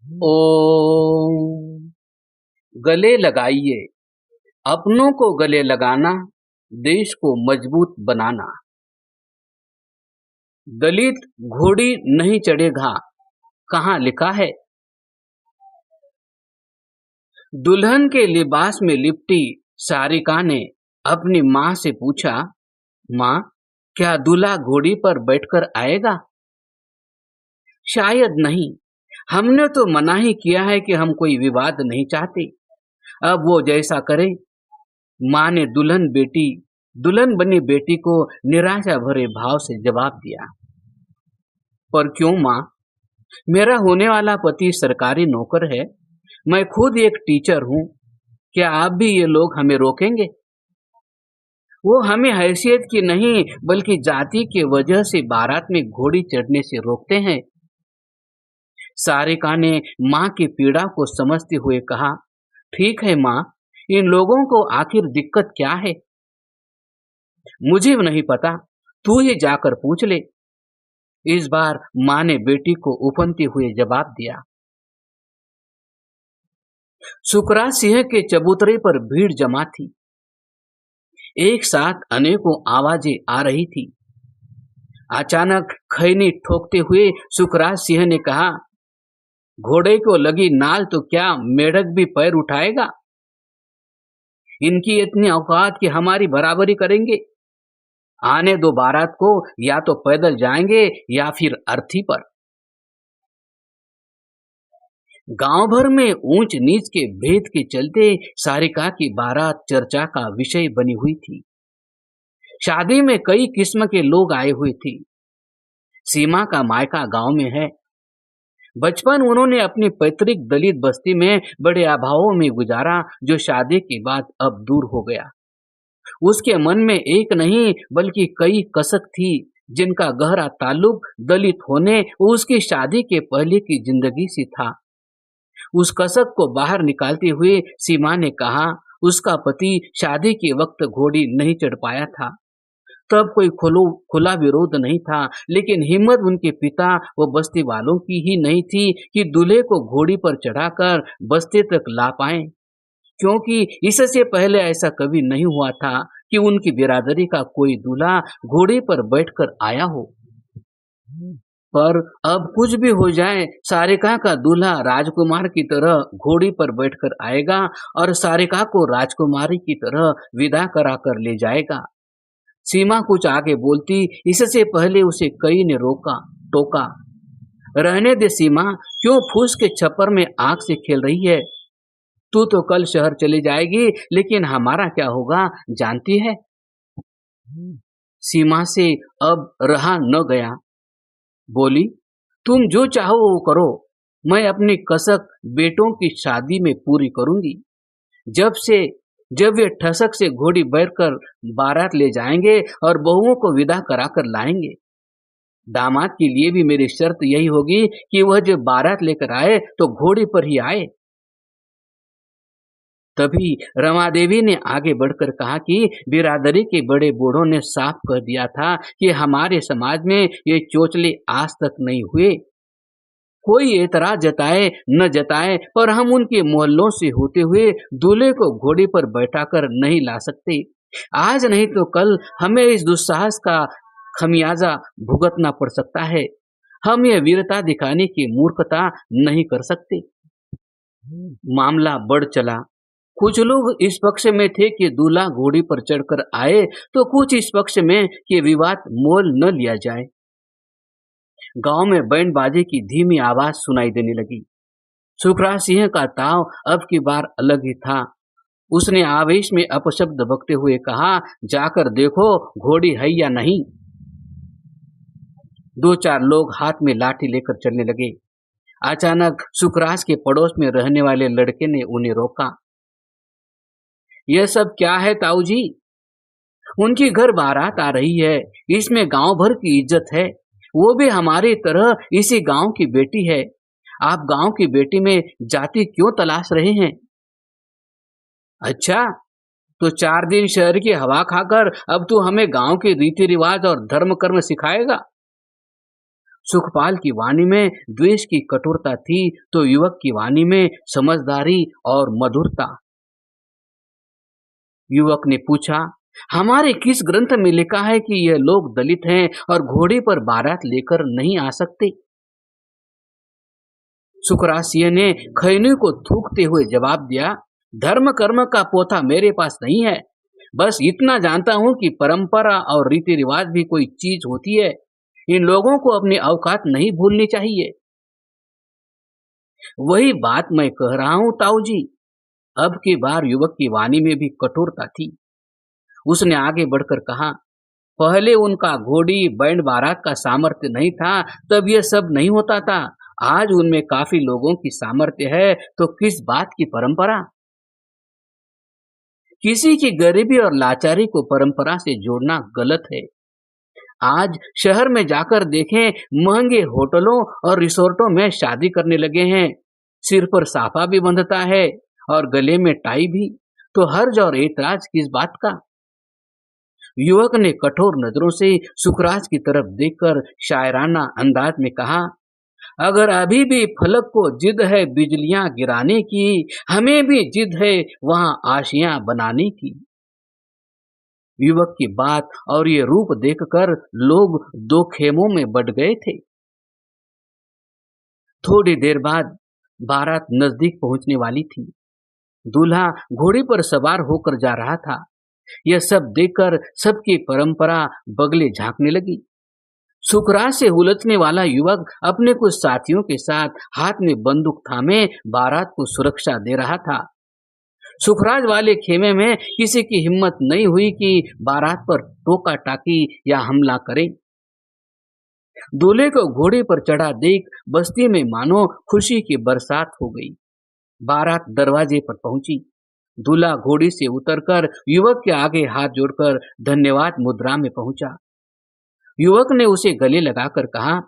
ओम। गले लगाइए, अपनों को गले लगाना, देश को मजबूत बनाना। दलित घोड़ी नहीं चढ़ेगा, कहाँ लिखा है? दुल्हन के लिबास में लिपटी सारिका ने अपनी माँ से पूछा, माँ, क्या दूल्हा घोड़ी पर बैठकर आएगा? शायद नहीं। हमने तो मना ही किया है कि हम कोई विवाद नहीं चाहते। अब वो जैसा करे। माँ ने दुल्हन बनी बेटी को निराशा भरे भाव से जवाब दिया। पर क्यों माँ? मेरा होने वाला पति सरकारी नौकर है, मैं खुद एक टीचर हूँ। क्या आप भी ये लोग हमें रोकेंगे? वो हमें हैसियत की नहीं बल्कि जाति के वजह से बारात में घोड़ी चढ़ने से रोकते हैं। सारिका ने माँ की पीड़ा को समझते हुए कहा, ठीक है माँ, इन लोगों को आखिर दिक्कत क्या है? मुझे नहीं पता, तू ही जाकर पूछ ले। इस बार माँ ने बेटी को उफनते हुए जवाब दिया। सुखराज सिंह के चबूतरे पर भीड़ जमा थी। एक साथ अनेकों आवाजें आ रही थी। अचानक खैनी ठोकते हुए सुखराज सिंह ने कहा, घोड़े को लगी नाल तो क्या मेढक भी पैर उठाएगा? इनकी इतनी औकात कि हमारी बराबरी करेंगे। आने दो बारात को, या तो पैदल जाएंगे या फिर अर्थी पर। गांव भर में ऊंच नीच के भेद के चलते सारिका की बारात चर्चा का विषय बनी हुई थी। शादी में कई किस्म के लोग आए हुए थे। सीमा का मायका गांव में है। बचपन उन्होंने अपनी पैतृक दलित बस्ती में बड़े अभावों में गुजारा, जो शादी के बाद अब दूर हो गया। उसके मन में एक नहीं बल्कि कई कसक थी, जिनका गहरा ताल्लुक दलित होने और उसकी शादी के पहले की जिंदगी से था। उस कसक को बाहर निकालते हुए सीमा ने कहा, उसका पति शादी के वक्त घोड़ी नहीं चढ़ पाया था। तब कोई खुला विरोध नहीं था, लेकिन हिम्मत उनके पिता व बस्ती वालों की ही नहीं थी कि दूल्हे को घोड़ी पर चढ़ाकर बस्ती तक ला पाए, क्योंकि इससे पहले ऐसा कभी नहीं हुआ था कि उनकी बिरादरी का कोई दूल्हा घोड़े पर बैठकर आया हो। पर अब कुछ भी हो जाए, सारिका का दूल्हा राजकुमार की तरह घोड़ी पर बैठकर आएगा और सारिका को राजकुमारी की तरह विदा कराकर ले जाएगा। सीमा कुछ आगे बोलती, इससे पहले उसे कई ने टोका। रहने दे सीमा, क्यों फूस के छप्पर में आग से खेल रही है? तू तो कल शहर चली जाएगी, लेकिन हमारा क्या होगा जानती है? सीमा से अब रहा न गया। बोली, तुम जो चाहो वो करो, मैं अपनी कसक बेटों की शादी में पूरी करूंगी। जब वे ठसक से घोड़ी बैठकर बारात ले जाएंगे और बहुओं को विदा कराकर लाएंगे। दामाद के लिए भी मेरी शर्त यही होगी कि वह जब बारात लेकर आए तो घोड़ी पर ही आए। तभी रमा देवी ने आगे बढ़कर कहा कि बिरादरी के बड़े बूढ़ों ने साफ कह दिया था कि हमारे समाज में ये चोचले आज तक नहीं हुए। कोई एतराज जताए न जताए, पर हम उनके मोहल्लों से होते हुए दूल्हे को घोड़ी पर बैठाकर नहीं ला सकते। आज नहीं तो कल हमें इस दुस्साहस का खमियाजा भुगतना पड़ सकता है। हम ये वीरता दिखाने की मूर्खता नहीं कर सकते। मामला बढ़ चला। कुछ लोग इस पक्ष में थे कि दूल्हा घोड़ी पर चढ़कर आए, तो कुछ इस पक्ष में कि विवाद मोल न लिया जाए। गांव में बैंड बाजे की धीमी आवाज सुनाई देने लगी। सुखराज सिंह का ताव अब की बार अलग ही था। उसने आवेश में अपशब्द बकते हुए कहा, जाकर देखो घोड़ी है या नहीं। दो चार लोग हाथ में लाठी लेकर चलने लगे। अचानक सुखराज के पड़ोस में रहने वाले लड़के ने उन्हें रोका। यह सब क्या है ताऊ जी? उनकी घर बारात आ रही है, इसमें गांव भर की इज्जत है। वो भी हमारी तरह इसी गांव की बेटी है। आप गांव की बेटी में जाति क्यों तलाश रहे हैं? अच्छा, तो 4 दिन शहर की हवा खाकर अब तू हमें गांव के रीति रिवाज और धर्म कर्म सिखाएगा? सुखपाल की वाणी में द्वेष की कठोरता थी तो युवक की वाणी में समझदारी और मधुरता। युवक ने पूछा, हमारे किस ग्रंथ में लिखा है कि यह लोग दलित हैं और घोड़े पर बारात लेकर नहीं आ सकते? सुकरासिया ने खैनी को थूकते हुए जवाब दिया, धर्म कर्म का पोथा मेरे पास नहीं है। बस इतना जानता हूं कि परंपरा और रीति रिवाज भी कोई चीज होती है। इन लोगों को अपनी औकात नहीं भूलनी चाहिए। वही बात मैं कह रहा हूं ताऊ जी। अब की बार युवक की वाणी में भी कठोरता थी। उसने आगे बढ़कर कहा, पहले उनका घोड़ी बैंड बारात का सामर्थ्य नहीं था, तब यह सब नहीं होता था। आज उनमें काफी लोगों की सामर्थ्य है, तो किस बात की परंपरा? किसी की गरीबी और लाचारी को परंपरा से जोड़ना गलत है। आज शहर में जाकर देखें, महंगे होटलों और रिसोर्टों में शादी करने लगे हैं। सिर पर साफा भी बंधता है और गले में टाई भी। तो हर्ज और ऐतराज किस बात का? युवक ने कठोर नजरों से सुखराज की तरफ देखकर शायराना अंदाज में कहा, अगर अभी भी फलक को जिद है बिजलियां गिराने की, हमें भी जिद है वहां आशियां बनाने की। युवक की बात और ये रूप देखकर लोग दो खेमों में बट गए थे। थोड़ी देर बाद बारात नजदीक पहुंचने वाली थी। दूल्हा घोड़े पर सवार होकर जा रहा था। यह सब देखकर सबकी परंपरा बगले झांकने लगी। सुखराज से उलझने वाला युवक अपने कुछ साथियों के साथ हाथ में बंदूक थामे बारात को सुरक्षा दे रहा था। सुखराज वाले खेमे में किसी की हिम्मत नहीं हुई कि बारात पर टोका टाकी या हमला करे। दूल्हे को घोड़े पर चढ़ा देख बस्ती में मानो खुशी की बरसात हो गई। बारात दरवाजे पर पहुंची। दूल्हा घोड़ी से उतरकर युवक के आगे हाथ जोड़कर धन्यवाद मुद्रा में पहुंचा। युवक ने उसे गले लगाकर कहा,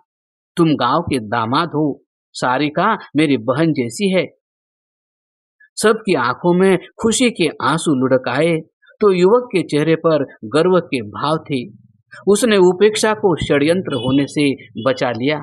तुम गांव के दामाद हो, सारिका मेरी बहन जैसी है। सबकी आंखों में खुशी के आंसू लुढ़क आए तो युवक के चेहरे पर गर्व के भाव थे। उसने उपेक्षा को षड्यंत्र होने से बचा लिया।